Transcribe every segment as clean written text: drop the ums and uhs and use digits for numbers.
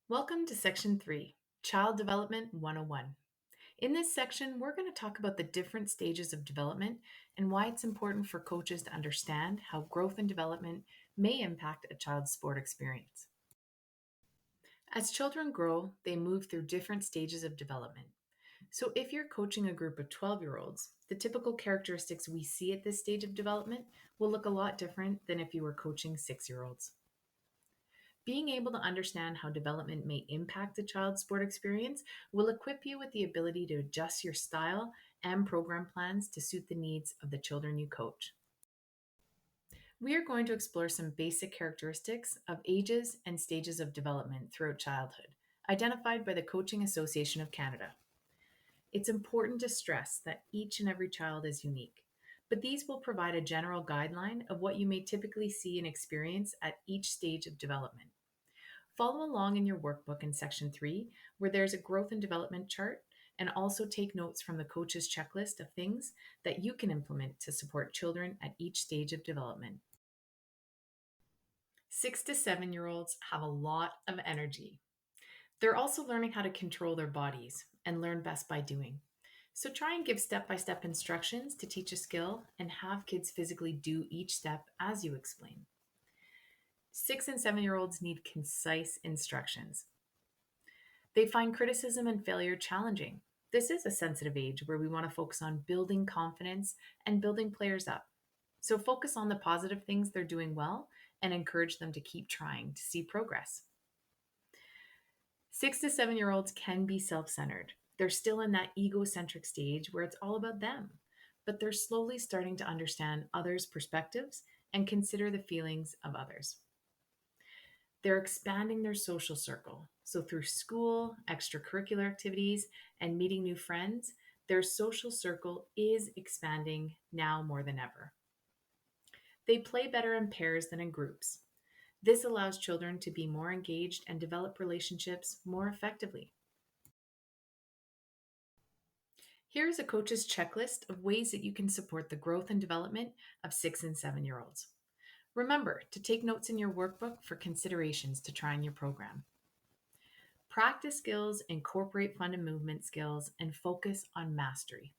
Welcome to Section 3, Child Development 101. In this section, we're going to talk about the different stages of development and why it's important for coaches to understand how growth and development may impact a child's sport experience. As children grow, they move through different stages of development. So, if you're coaching a group of 12-year-olds, the typical characteristics we see at this stage of development will look a lot different than if you were coaching 6-year-olds. Being able to understand how development may impact a child's sport experience will equip you with the ability to adjust your style and program plans to suit the needs of the children you coach. We are going to explore some basic characteristics of ages and stages of development throughout childhood, identified by the Coaching Association of Canada. It's important to stress that each and every child is unique, but these will provide a general guideline of what you may typically see and experience at each stage of development. Follow along in your workbook in section 3, where there's a growth and development chart, and also take notes from the coach's checklist of things that you can implement to support children at each stage of development. 6 to 7-year-olds have a lot of energy. They're also learning how to control their bodies and learn best by doing. So try and give step by step instructions to teach a skill and have kids physically do each step as you explain. 6 and 7-year-olds need concise instructions. They find criticism and failure challenging. This is a sensitive age where we want to focus on building confidence and building players up. So focus on the positive things they're doing well and encourage them to keep trying to see progress. 6 to 7-year-olds can be self centered. They're still in that egocentric stage where it's all about them, but they're slowly starting to understand others' perspectives and consider the feelings of others. They're expanding their social circle. So, through school, extracurricular activities, and meeting new friends, their social circle is expanding now more than ever. They play better in pairs than in groups. This allows children to be more engaged and develop relationships more effectively. Here is a coach's checklist of ways that you can support the growth and development of 6 and 7-year-olds. Remember to take notes in your workbook for considerations to try in your program. Practice skills, incorporate fun and movement skills, and focus on mastery.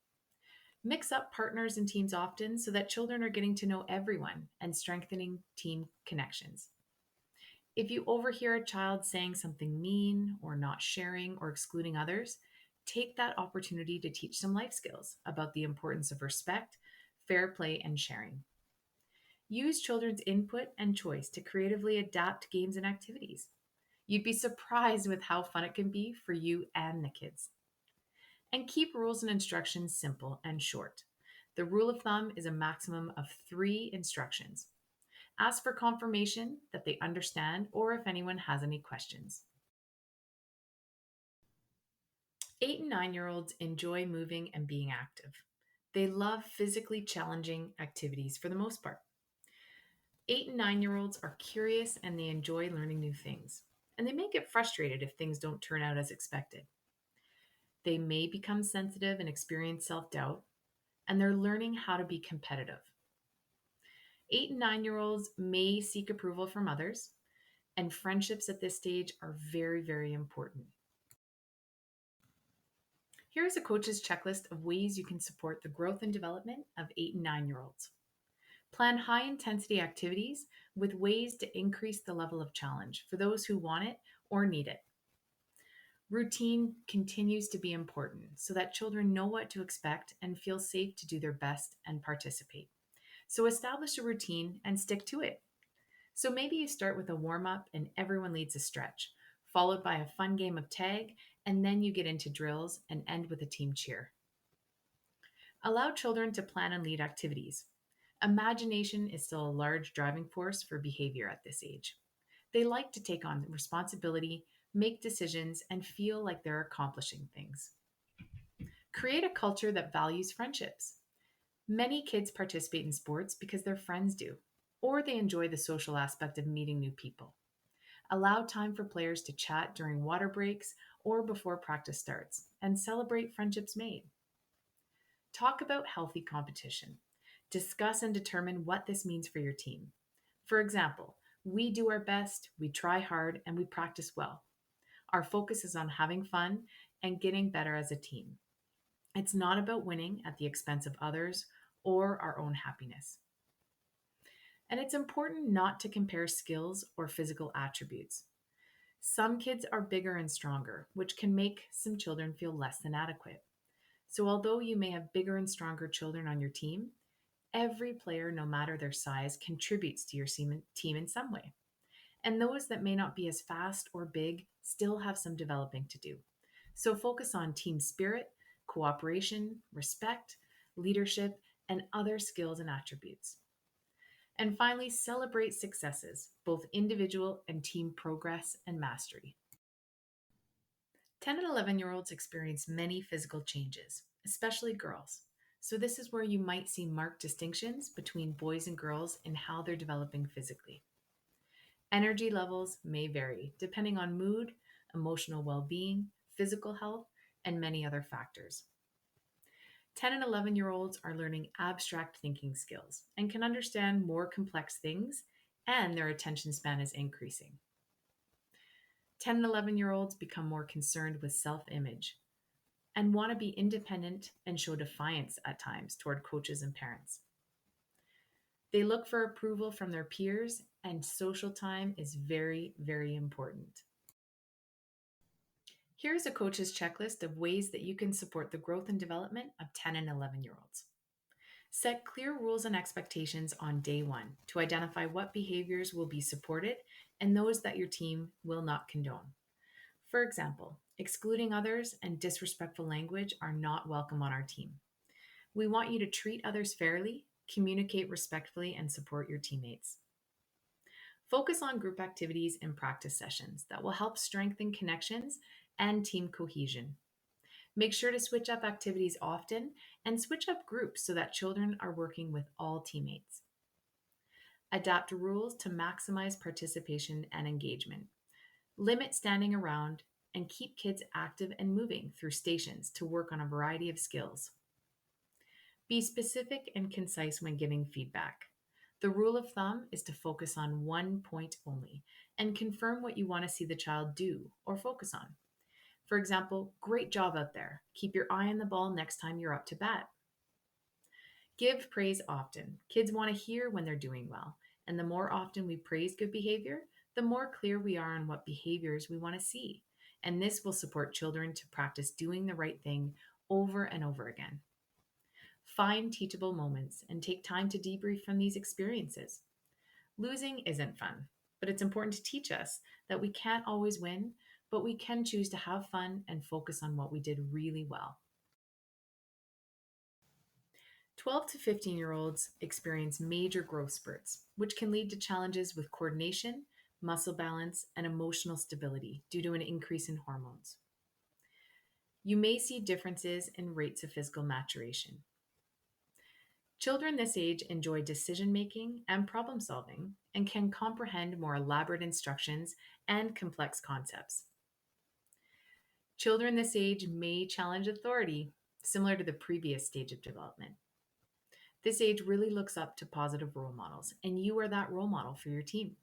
Mix up partners and teams often so that children are getting to know everyone and strengthening team connections. If you overhear a child saying something mean or not sharing or excluding others, take that opportunity to teach some life skills about the importance of respect, fair play, and sharing. Use children's input and choice to creatively adapt games and activities. You'd be surprised with how fun it can be for you and the kids. And keep rules and instructions simple and short. The rule of thumb is a maximum of 3 instructions. Ask for confirmation that they understand or if anyone has any questions. 8 and 9-year-olds enjoy moving and being active. They love physically challenging activities for the most part. 8 and 9-year-olds are curious and they enjoy learning new things. And they may get frustrated if things don't turn out as expected. They may become sensitive and experience self doubt, and they're learning how to be competitive. 8 and 9-year-olds may seek approval from others, and friendships at this stage are very, very important. Here is a coach's checklist of ways you can support the growth and development of 8 and 9-year-olds. Plan high intensity activities with ways to increase the level of challenge for those who want it or need it. Routine continues to be important so that children know what to expect and feel safe to do their best and participate. So establish a routine and stick to it. So maybe you start with a warm up and everyone leads a stretch, followed by a fun game of tag, and then you get into drills and end with a team cheer. Allow children to plan and lead activities. Imagination is still a large driving force for behavior at this age. They like to take on responsibility, make decisions, and feel like they're accomplishing things. Create a culture that values friendships. Many kids participate in sports because their friends do, or they enjoy the social aspect of meeting new people. Allow time for players to chat during water breaks or before practice starts, and celebrate friendships made. Talk about healthy competition. Discuss and determine what this means for your team. For example, we do our best, we try hard, and we practice well. Our focus is on having fun and getting better as a team. It's not about winning at the expense of others or our own happiness. And it's important not to compare skills or physical attributes. Some kids are bigger and stronger, which can make some children feel less than adequate. So, although you may have bigger and stronger children on your team, every player, no matter their size, contributes to your team in some way. And those that may not be as fast or big still have some developing to do. So, focus on team spirit, cooperation, respect, leadership, and other skills and attributes. And finally, celebrate successes, both individual and team progress and mastery. 10 and 11-year-olds experience many physical changes, especially girls. So, this is where you might see marked distinctions between boys and girls in how they're developing physically. Energy levels may vary depending on mood, emotional well being, physical health, and many other factors. 10 and 11-year-olds are learning abstract thinking skills and can understand more complex things, and their attention span is increasing. 10 and 11-year-olds become more concerned with self image and want to be independent and show defiance at times toward coaches and parents. They look for approval from their peers, and social time is very, very important. Here's a coach's checklist of ways that you can support the growth and development of 10 and 11-year-olds. Set clear rules and expectations on day one to identify what behaviors will be supported and those that your team will not condone. For example, excluding others and disrespectful language are not welcome on our team. We want you to treat others fairly, communicate respectfully, and support your teammates. Focus on group activities and practice sessions that will help strengthen connections and team cohesion. Make sure to switch up activities often and switch up groups so that children are working with all teammates. Adapt rules to maximize participation and engagement. Limit standing around and keep kids active and moving through stations to work on a variety of skills. Be specific and concise when giving feedback. The rule of thumb is to focus on one point only and confirm what you want to see the child do or focus on. For example, great job out there. Keep your eye on the ball next time you're up to bat. Give praise often. Kids want to hear when they're doing well, and the more often we praise good behavior, the more clear we are on what behaviors we want to see. And this will support children to practice doing the right thing over and over again. Find teachable moments and take time to debrief from these experiences. Losing isn't fun, but it's important to teach us that we can't always win, but we can choose to have fun and focus on what we did really well. 12 to 15-year-olds experience major growth spurts, which can lead to challenges with coordination, muscle balance, and emotional stability due to an increase in hormones. You may see differences in rates of physical maturation. Children this age enjoy decision making and problem solving and can comprehend more elaborate instructions and complex concepts. Children this age may challenge authority, similar to the previous stage of development. This age really looks up to positive role models, and you are that role model for your team.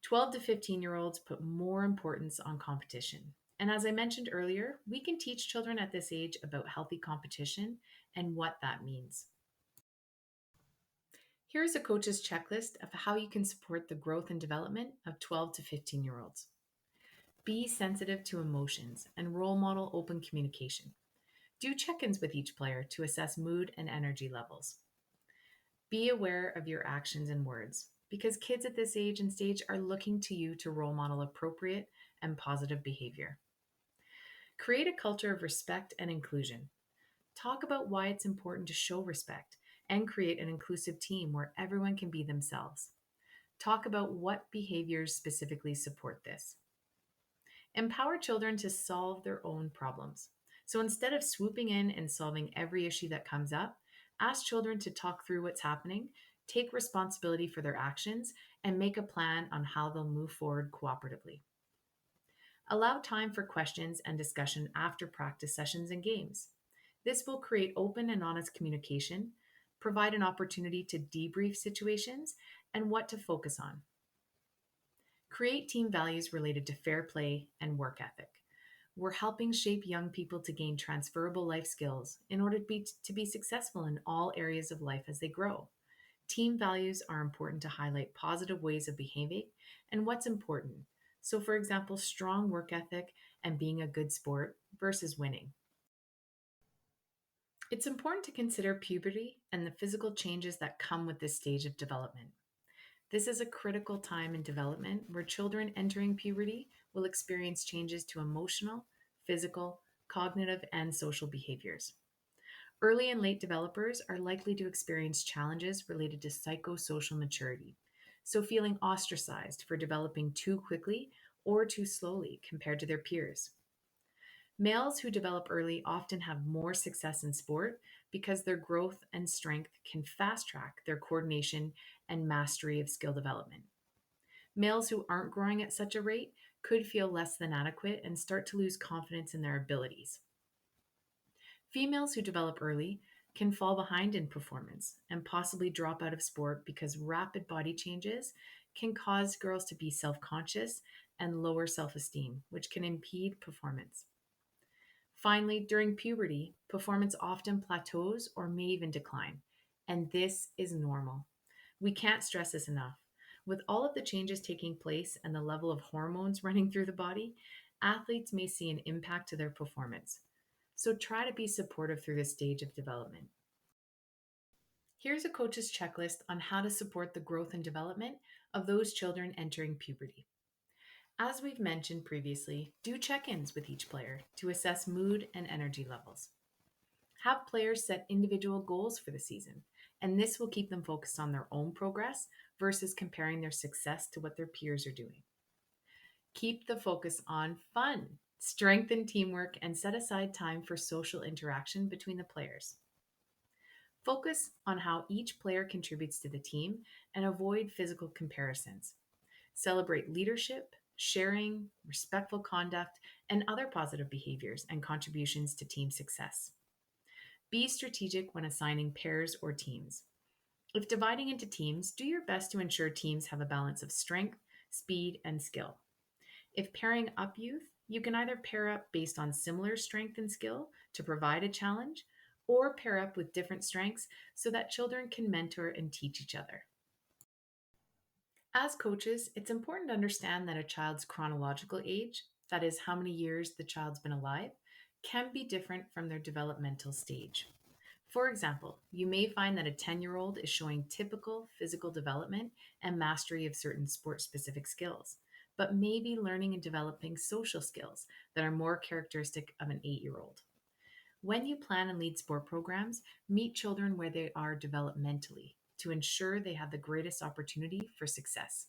12 to 15-year-olds put more importance on competition. And as I mentioned earlier, we can teach children at this age about healthy competition and what that means. Here's a coach's checklist of how you can support the growth and development of 12 to 15-year-olds. Be sensitive to emotions and role model open communication. Do check-ins with each player to assess mood and energy levels. Be aware of your actions and words, because kids at this age and stage are looking to you to role model appropriate and positive behavior. Create a culture of respect and inclusion. Talk about why it's important to show respect and create an inclusive team where everyone can be themselves. Talk about what behaviors specifically support this. Empower children to solve their own problems. So instead of swooping in and solving every issue that comes up, ask children to talk through what's happening, take responsibility for their actions, and make a plan on how they'll move forward cooperatively. Allow time for questions and discussion after practice sessions and games. This will create open and honest communication, provide an opportunity to debrief situations and what to focus on. Create team values related to fair play and work ethic. We're helping shape young people to gain transferable life skills in order to be successful in all areas of life as they grow. Team values are important to highlight positive ways of behaving and what's important. So, for example, strong work ethic and being a good sport versus winning. It's important to consider puberty and the physical changes that come with this stage of development. This is a critical time in development where children entering puberty will experience changes to emotional, physical, cognitive, and social behaviors. Early and late developers are likely to experience challenges related to psychosocial maturity, so feeling ostracized for developing too quickly or too slowly compared to their peers. Males who develop early often have more success in sport because their growth and strength can fast track their coordination and mastery of skill development. Males who aren't growing at such a rate could feel less than adequate and start to lose confidence in their abilities. Females who develop early can fall behind in performance and possibly drop out of sport because rapid body changes can cause girls to be self conscious and lower self esteem, which can impede performance. Finally, during puberty, performance often plateaus or may even decline, and this is normal. We can't stress this enough. With all of the changes taking place and the level of hormones running through the body, athletes may see an impact to their performance. So try to be supportive through this stage of development. Here's a coach's checklist on how to support the growth and development of those children entering puberty. As we've mentioned previously, do check ins with each player to assess mood and energy levels. Have players set individual goals for the season, and this will keep them focused on their own progress versus comparing their success to what their peers are doing. Keep the focus on fun, strengthen teamwork, and set aside time for social interaction between the players. Focus on how each player contributes to the team and avoid physical comparisons. Celebrate leadership, sharing, respectful conduct, and other positive behaviors and contributions to team success. Be strategic when assigning pairs or teams. If dividing into teams, do your best to ensure teams have a balance of strength, speed, and skill. If pairing up youth, you can either pair up based on similar strength and skill to provide a challenge, or pair up with different strengths so that children can mentor and teach each other. As coaches, it's important to understand that a child's chronological age, that is, how many years the child's been alive, can be different from their developmental stage. For example, you may find that a 10-year-old is showing typical physical development and mastery of certain sport specific skills, but may be learning and developing social skills that are more characteristic of an 8-year-old. When you plan and lead sport programs, meet children where they are developmentally to ensure they have the greatest opportunity for success.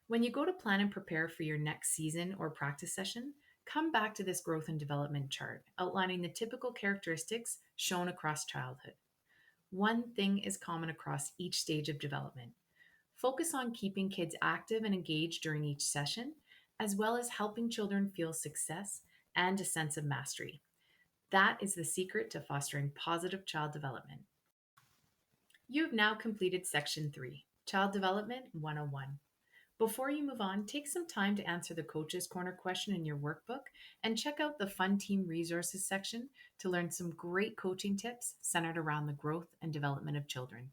When you go to plan and prepare for your next season or practice session, come back to this growth and development chart outlining the typical characteristics shown across childhood. One thing is common across each stage of development. Focus on keeping kids active and engaged during each session, as well as helping children feel success and a sense of mastery. That is the secret to fostering positive child development. You have now completed Section 3, Child Development 101. Before you move on, take some time to answer the Coach's Corner question in your workbook and check out the Fun Team Resources section to learn some great coaching tips centered around the growth and development of children.